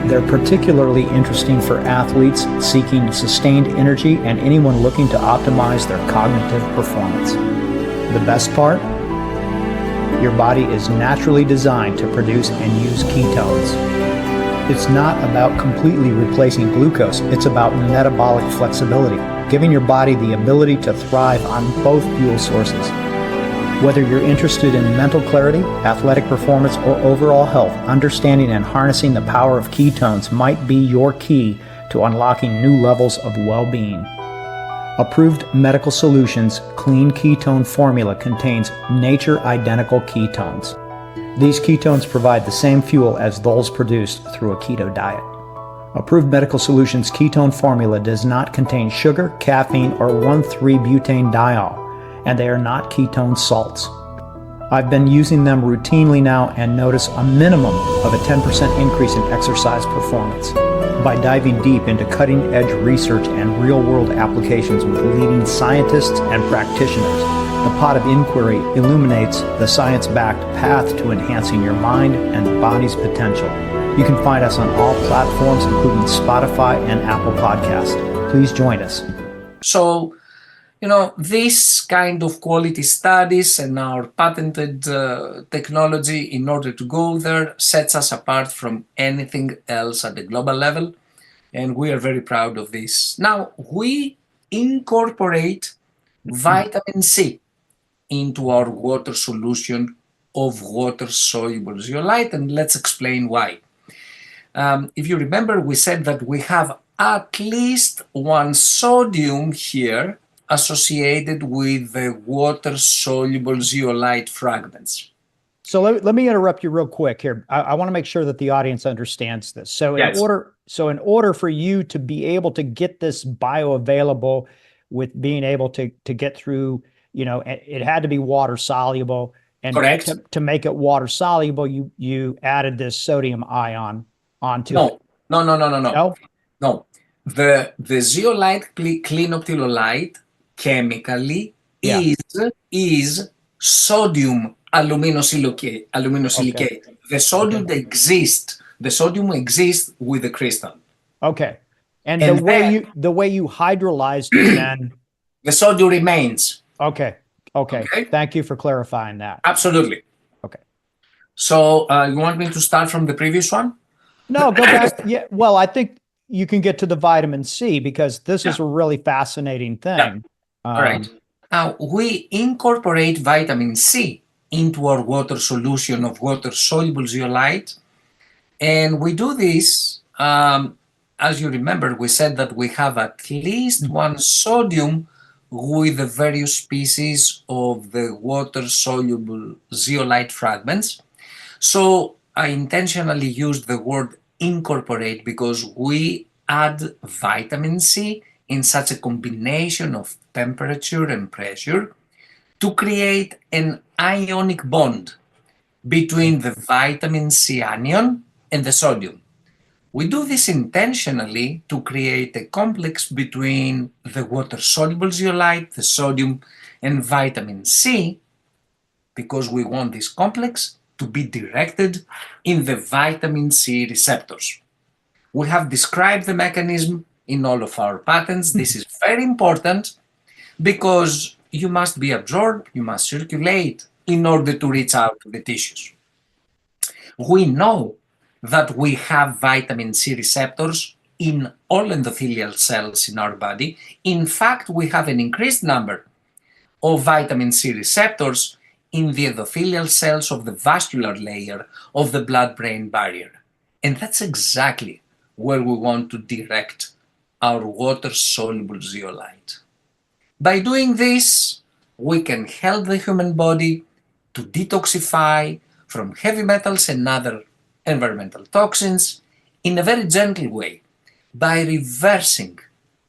They're particularly interesting for athletes seeking sustained energy and anyone looking to optimize their cognitive performance. The best part? Your body is naturally designed to produce and use ketones. It's not about completely replacing glucose, it's about metabolic flexibility, giving your body the ability to thrive on both fuel sources. Whether you're interested in mental clarity, athletic performance, or overall health, understanding and harnessing the power of ketones might be your key to unlocking new levels of well-being. Approved Medical Solutions Clean Ketone Formula contains nature-identical ketones. These ketones provide the same fuel as those produced through a keto diet. Approved Medical Solutions Ketone Formula does not contain sugar, caffeine, or 1,3-butane-diol, and they are not ketone salts. I've been using them routinely now and notice a minimum of a 10% increase in exercise performance. By diving deep into cutting-edge research and real-world applications with leading scientists and practitioners, the Pot of Inquiry illuminates the science-backed path to enhancing your mind and body's potential. You can find us on all platforms, including Spotify and Apple Podcasts. Please join us. So, this kind of quality studies and our patented technology in order to go there sets us apart from anything else at the global level. And we are very proud of this. Now, we incorporate vitamin C into our water solution of water-soluble zeolite, and let's explain why. If you remember, we said that we have at least one sodium here associated with the water-soluble zeolite fragments. So let me interrupt you real quick here. I want to make sure that the audience understands this. So Yes. in order for you to be able to get this bioavailable with being able to get through, it had to be water soluble. And Correct. to make it water soluble, you added this sodium ion onto it. No. No? No. The zeolite clinoptilolite chemically is sodium aluminosilicate. Okay. The sodium exists. The sodium exists with the crystal. Okay. And And the way you hydrolyzed it then. The sodium remains. Okay. Thank you for clarifying that. Absolutely. Okay. So you want me to start from the previous one? No, go back. Yeah. Well, I think you can get to the vitamin C because this is a really fascinating thing. All right. Now we incorporate vitamin C into our water solution of water-soluble zeolite, and we do this. As you remember, we said that we have at least one sodium with the various species of the water-soluble zeolite fragments. So I intentionally used the word incorporate because we add vitamin C in such a combination of temperature and pressure to create an ionic bond between the vitamin C anion and the sodium. We do this intentionally to create a complex between the water-soluble zeolite, the sodium, and vitamin C, because we want this complex to be directed in the vitamin C receptors. We have described the mechanism in all of our patents. This is very important because you must be absorbed, you must circulate in order to reach out to the tissues. We know that we have vitamin C receptors in all endothelial cells in our body. In fact, we have an increased number of vitamin C receptors in the endothelial cells of the vascular layer of the blood-brain barrier. And that's exactly where we want to direct our water-soluble zeolite. By doing this, we can help the human body to detoxify from heavy metals and other environmental toxins in a very gentle way by reversing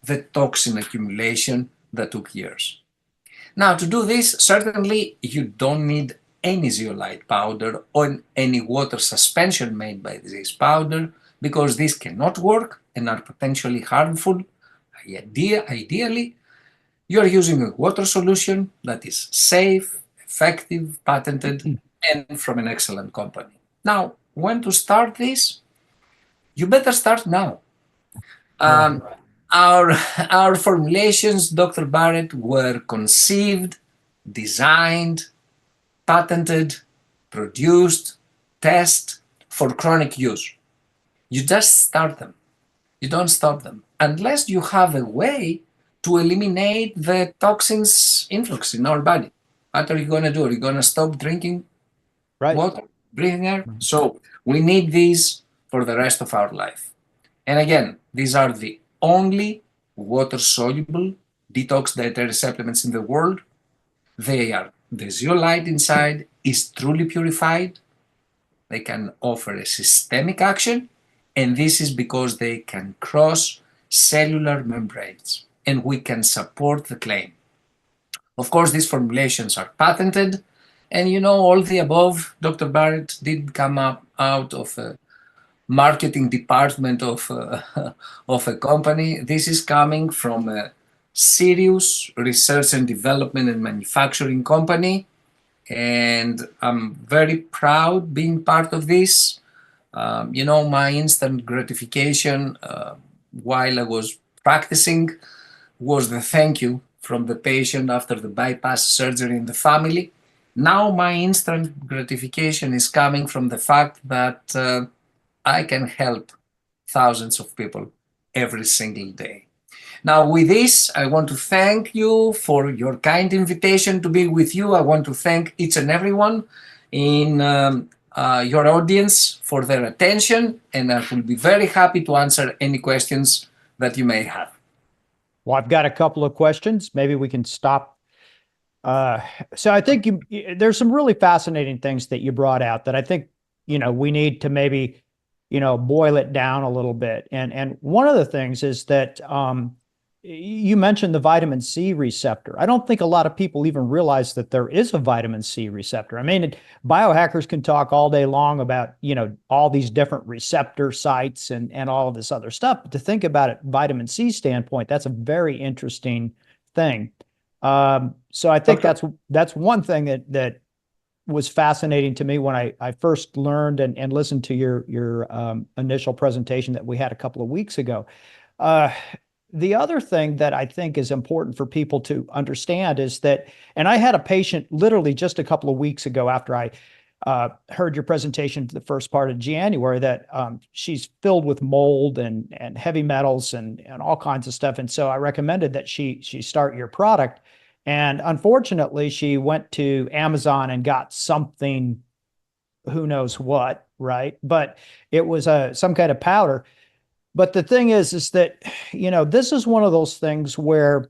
the toxin accumulation that took years. Now, to do this, certainly you don't need any zeolite powder or any water suspension made by this powder, because this cannot work and are potentially harmful. Ideally, you are using a water solution that is safe, effective, patented, and from an excellent company. Now, when to start this? You better start now. Our formulations, Dr. Barrett, were conceived, designed, patented, produced, tested for chronic use. You just start them. You don't stop them unless you have a way to eliminate the toxins influx in our body. What are you going to do? Are you going to stop drinking water, breathing air? So we need these for the rest of our life. And again, these are the only water-soluble detox dietary supplements in the world. They are, the zeolite inside is truly purified. They can offer a systemic action, and this is because they can cross cellular membranes, and we can support the claim. Of course, these formulations are patented, and you know, all the above, Dr. Barrett did come up out of a marketing department of a company. This is coming from a serious research and development and manufacturing company, and I'm very proud being part of this. You know, my instant gratification while I was practicing was the thank you from the patient after the bypass surgery in the family. Now my instant gratification is coming from the fact that I can help thousands of people every single day. Now, with this, I want to thank you for your kind invitation to be with you. I want to thank each and everyone in your audience for their attention, and I will be very happy to answer any questions that you may have. Well, I've got a couple of questions. Maybe we can stop. So I think there's some really fascinating things that you brought out that I think, you know, we need to maybe, you know, boil it down a little bit. And one of the things is that you mentioned the vitamin C receptor. I don't think a lot of people even realize that there is a vitamin C receptor. I mean, biohackers can talk all day long about, you know, all these different receptor sites and all of this other stuff. But to think about it, vitamin C standpoint, that's a very interesting thing. So I think that's one thing that was fascinating to me when I first learned and listened to your initial presentation that we had a couple of weeks ago. The other thing that I think is important for people to understand is that, and I had a patient literally just a couple of weeks ago after I heard your presentation the first part of January, that she's filled with mold and heavy metals and all kinds of stuff. And so I recommended that she start your product. And unfortunately, she went to Amazon and got something, who knows what, right? But it was some kind of powder. But the thing is that, you know, this is one of those things where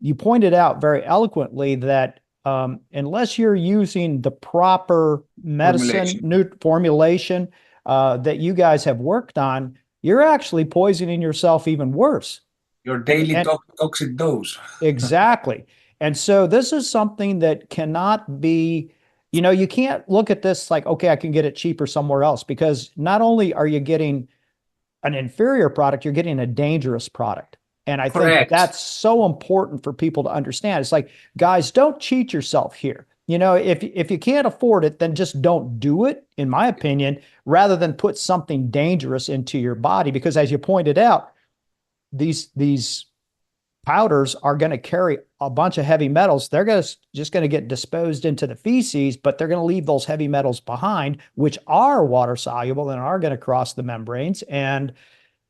you pointed out very eloquently that unless you're using the proper medicine formulation that you guys have worked on, you're actually poisoning yourself even worse. Your daily toxic dose. Exactly. And so this is something that cannot be, you know, you can't look at this like, okay, I can get it cheaper somewhere else, because not only are you getting an inferior product, you're getting a dangerous product. And I think that's so important for people to understand. It's like, guys, don't cheat yourself here. You know, if you can't afford it, then just don't do it, in my opinion, rather than put something dangerous into your body. Because as you pointed out, these powders are going to carry a bunch of heavy metals. They're just going to get disposed into the feces, but they're going to leave those heavy metals behind, which are water soluble and are going to cross the membranes. And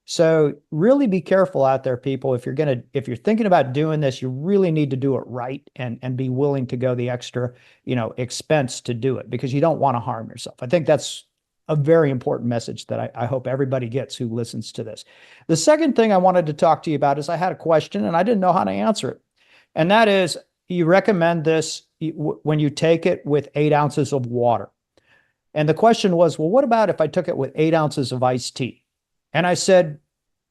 so really be careful out there, people. If you're thinking about doing this, you really need to do it right and be willing to go the extra, you know, expense to do it, because you don't want to harm yourself. I think that's a very important message that I hope everybody gets who listens to this. The second thing I wanted to talk to you about is I had a question and I didn't know how to answer it. And that is, you recommend this, when you take it with 8 ounces of water. And the question was, well, what about if I took it with 8 ounces of iced tea? And I said,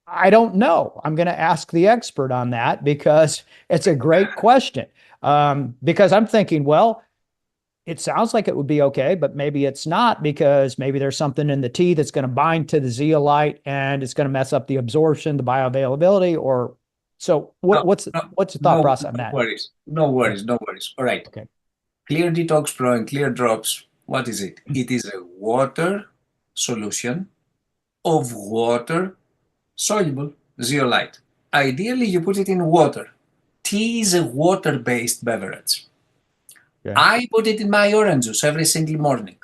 I don't know. I'm going to ask the expert on that because it's a great question. Because I'm thinking, well, it sounds like it would be okay, but maybe it's not, because maybe there's something in the tea that's going to bind to the zeolite and it's going to mess up the absorption, the bioavailability, or so what's the thought process on that? No worries. All right. Okay. Clear Detox Pro and Clear Drops, what is it? It is a water solution of water soluble zeolite. Ideally, you put it in water. Tea is a water-based beverage. Okay. I put it in my orange juice every single morning,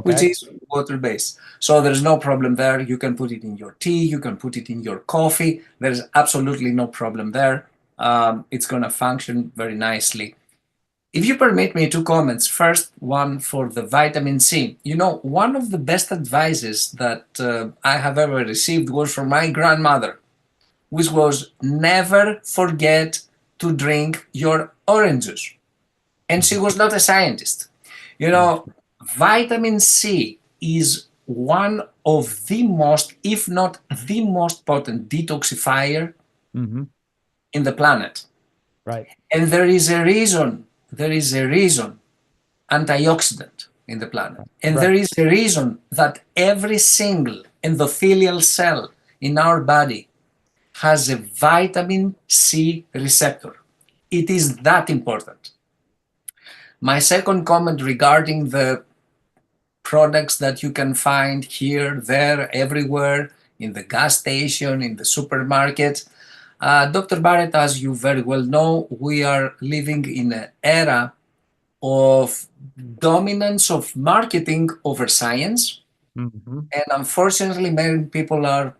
which is water-based. So there's no problem there. You can put it in your tea. You can put it in your coffee. There's absolutely no problem there. It's going to function very nicely. If you permit me 2 comments. First, one for the vitamin C. You know, one of the best advices that I have ever received was from my grandmother, which was never forget to drink your orange juice. And she was not a scientist. You know, vitamin C is one of the most, if not the most potent detoxifier in the planet. Right. And there is a reason, antioxidant in the planet. And there is a reason that every single endothelial cell in our body has a vitamin C receptor. It is that important. My second comment regarding the products that you can find here, there, everywhere, in the gas station, in the supermarket. Dr. Barrett, as you very well know, we are living in an era of dominance of marketing over science. And unfortunately, many people are,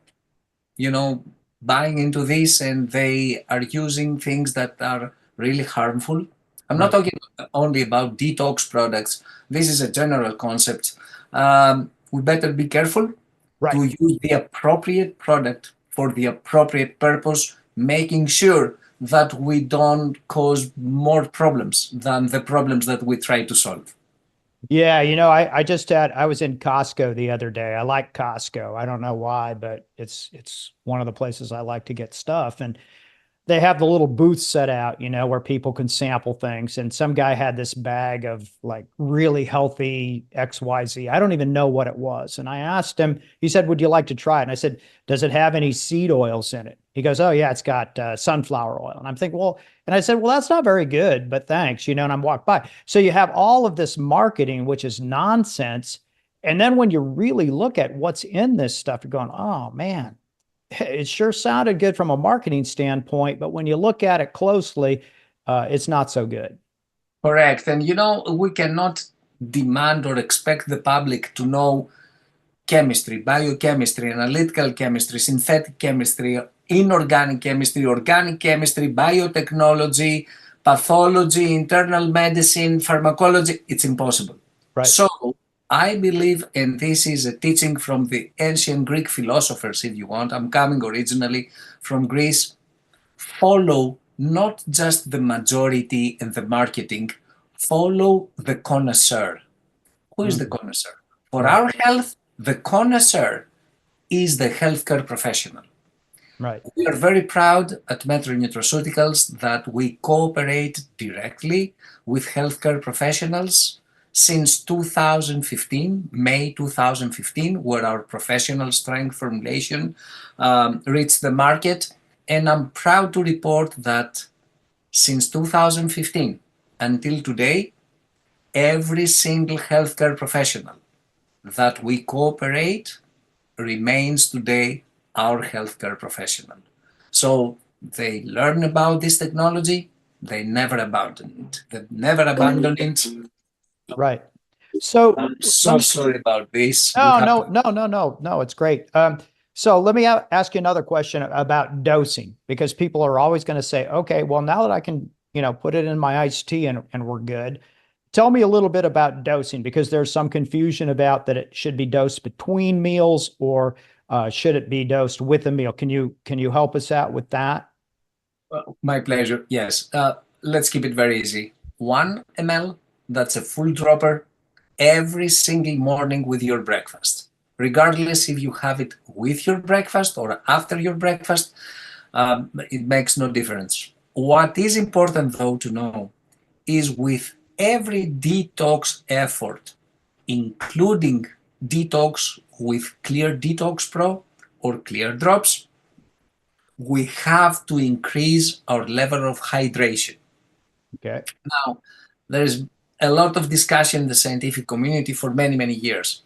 you know, buying into this, and they are using things that are really harmful. I'm not talking only about detox products. This is a general concept. We better be careful to use the appropriate product for the appropriate purpose, making sure that we don't cause more problems than the problems that we try to solve. Yeah, you know, I was in Costco the other day. I like Costco. I don't know why, but it's one of the places I like to get stuff. And they have the little booth set out, you know, where people can sample things. And some guy had this bag of like really healthy XYZ. I don't even know what it was. And I asked him, he said, would you like to try it? And I said, does it have any seed oils in it? He goes, oh yeah, it's got sunflower oil. And I'm thinking, well, and I said, well, that's not very good, but thanks, you know, and I'm walked by. So you have all of this marketing, which is nonsense. And then when you really look at what's in this stuff, you're going, oh man, it sure sounded good from a marketing standpoint, but when you look at it closely, it's not so good. Correct. And, you know, we cannot demand or expect the public to know chemistry, biochemistry, analytical chemistry, synthetic chemistry, inorganic chemistry, organic chemistry, biotechnology, pathology, internal medicine, pharmacology. It's impossible. Right. So I believe, and this is a teaching from the ancient Greek philosophers, if you want, I'm coming originally from Greece, follow not just the majority and the marketing, follow the connoisseur. Who is the connoisseur? For our health, the connoisseur is the healthcare professional. Right. We are very proud at Metro Nutraceuticals that we cooperate directly with healthcare professionals since 2015, May 2015, where our professional strength formulation reached the market. And I'm proud to report that since 2015 until today, every single healthcare professional that we cooperate remains today our healthcare professional. So they learn about this technology, they never abandon it. They never abandon it. Right. So I'm so sorry about this. No, it's great. So let me ask you another question about dosing, because people are always going to say, okay, well, now that I can, you know, put it in my iced tea and we're good. Tell me a little bit about dosing, because there's some confusion about that it should be dosed between meals, or should it be dosed with a meal? Can you help us out with that? My pleasure. Yes. Let's keep it very easy. 1 ml, that's a full dropper, every single morning with your breakfast. Regardless if you have it with your breakfast or after your breakfast, it makes no difference. What is important, though, to know is with every detox effort, including detox with Clear Detox Pro or Clear Drops, we have to increase our level of hydration. Okay. Now, there's a lot of discussion in the scientific community for many, many years.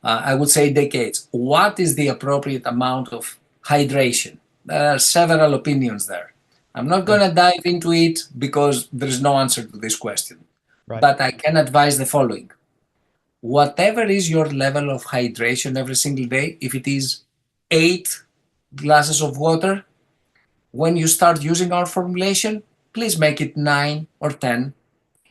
I would say decades. What is the appropriate amount of hydration? There are several opinions there. I'm not going to dive into it because there's no answer to this question. Right. But I can advise the following. Whatever is your level of hydration every single day, if it is 8 glasses of water, when you start using our formulation, please make it 9 or 10.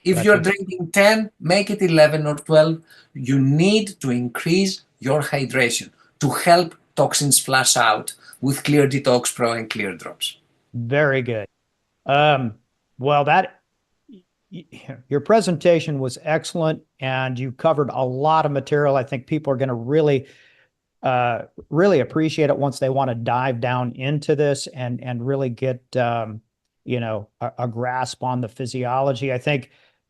If Gotcha. you're drinking 10, make it 11 or 12. You need to increase your hydration to help toxins flush out with Clear Detox Pro and Clear Drops. Very good. Well, your presentation was excellent, and you covered a lot of material. I think people are going to really appreciate it once they want to dive down into this and really get a grasp on the physiology. I think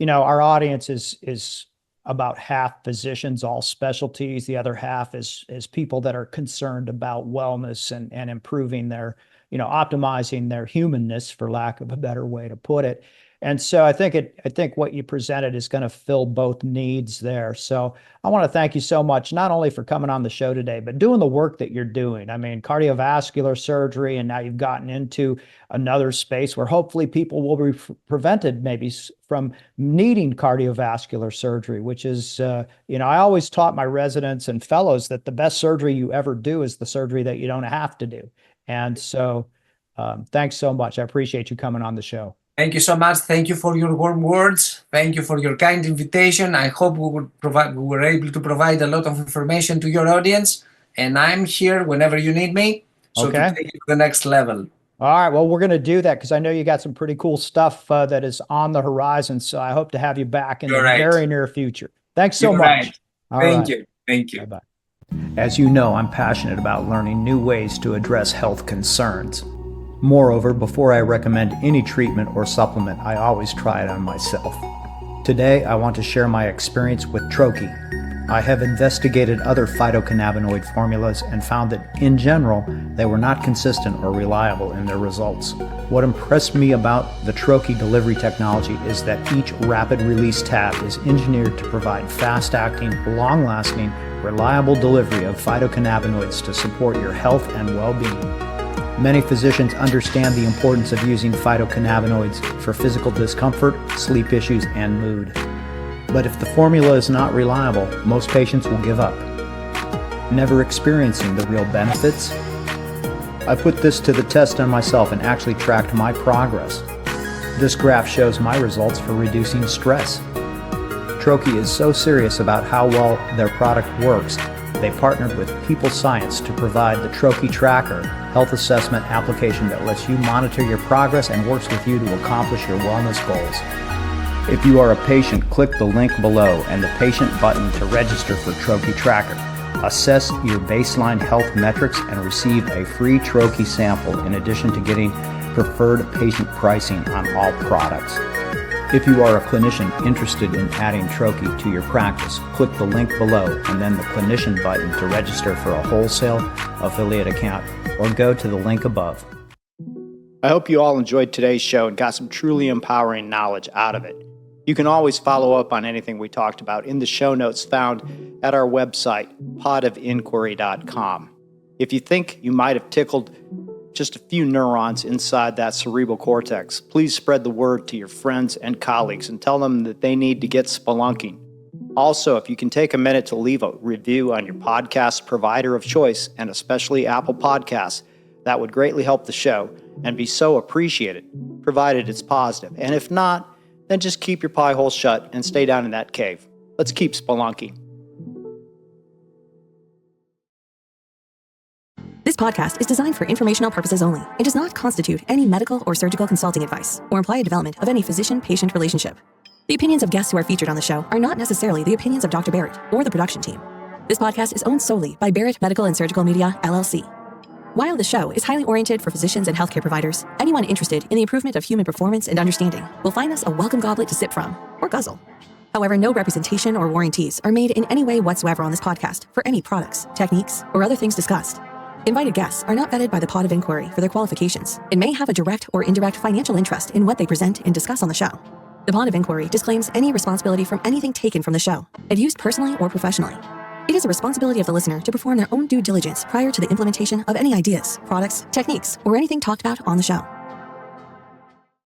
our audience is about half physicians, all specialties. The other half is people that are concerned about wellness and improving their, optimizing their humanness, for lack of a better way to put it. And so I think what you presented is going to fill both needs there. So I want to thank you so much, not only for coming on the show today, but doing the work that you're doing. I mean, cardiovascular surgery, and now you've gotten into another space where hopefully people will be prevented maybe from needing cardiovascular surgery, which is, I always taught my residents and fellows that the best surgery you ever do is the surgery that you don't have to do. And so thanks so much. I appreciate you coming on the show. Thank you so much. Thank you for your warm words. Thank you for your kind invitation. I hope we were able to provide a lot of information to your audience. And I'm here whenever you need me. So Okay. to take it to the next level. All right. Well, we're going to do that because I know you got some pretty cool stuff that is on the horizon. So I hope to have you back in the very near future. Thanks so much. Thank you. Thank you. Bye-bye. As you know, I'm passionate about learning new ways to address health concerns. Moreover, before I recommend any treatment or supplement, I always try it on myself. Today, I want to share my experience with Troche. I have investigated other phytocannabinoid formulas and found that, in general, they were not consistent or reliable in their results. What impressed me about the Troche delivery technology is that each rapid-release tab is engineered to provide fast-acting, long-lasting, reliable delivery of phytocannabinoids to support your health and well-being. Many physicians understand the importance of using phytocannabinoids for physical discomfort, sleep issues, and mood. But if the formula is not reliable, most patients will give up, never experiencing the real benefits. I put this to the test on myself and actually tracked my progress. This graph shows my results for reducing stress. Troche is so serious about how well their product works, they partnered with People Science to provide the Troche Tracker health assessment application that lets you monitor your progress and works with you to accomplish your wellness goals. If you are a patient, click the link below and the patient button to register for Troche Tracker. Assess your baseline health metrics and receive a free Troche sample in addition to getting preferred patient pricing on all products. If you are a clinician interested in adding Troche to your practice, click the link below and then the clinician button to register for a wholesale affiliate account, or go to the link above. I hope you all enjoyed today's show and got some truly empowering knowledge out of it. You can always follow up on anything we talked about in the show notes found at our website, podofinquiry.com. If you think you might have tickled just a few neurons inside that cerebral cortex, please spread the word to your friends and colleagues and tell them that they need to get spelunking. Also, if you can take a minute to leave a review on your podcast provider of choice, and especially Apple Podcasts, that would greatly help the show and be so appreciated, provided it's positive. And if not, then just keep your pie hole shut and stay down in that cave. Let's keep spelunking. This podcast is designed for informational purposes only and does not constitute any medical or surgical consulting advice or imply a development of any physician-patient relationship. The opinions of guests who are featured on the show are not necessarily the opinions of Dr. Barrett or the production team. This podcast is owned solely by Barrett Medical and Surgical Media, LLC. While the show is highly oriented for physicians and healthcare providers, anyone interested in the improvement of human performance and understanding will find this a welcome goblet to sip from, or guzzle. However, no representation or warranties are made in any way whatsoever on this podcast for any products, techniques, or other things discussed. Invited guests are not vetted by the Pod of Inquiry for their qualifications and may have a direct or indirect financial interest in what they present and discuss on the show. The Pod of Inquiry disclaims any responsibility from anything taken from the show and used personally or professionally. It is a responsibility of the listener to perform their own due diligence prior to the implementation of any ideas, products, techniques, or anything talked about on the show.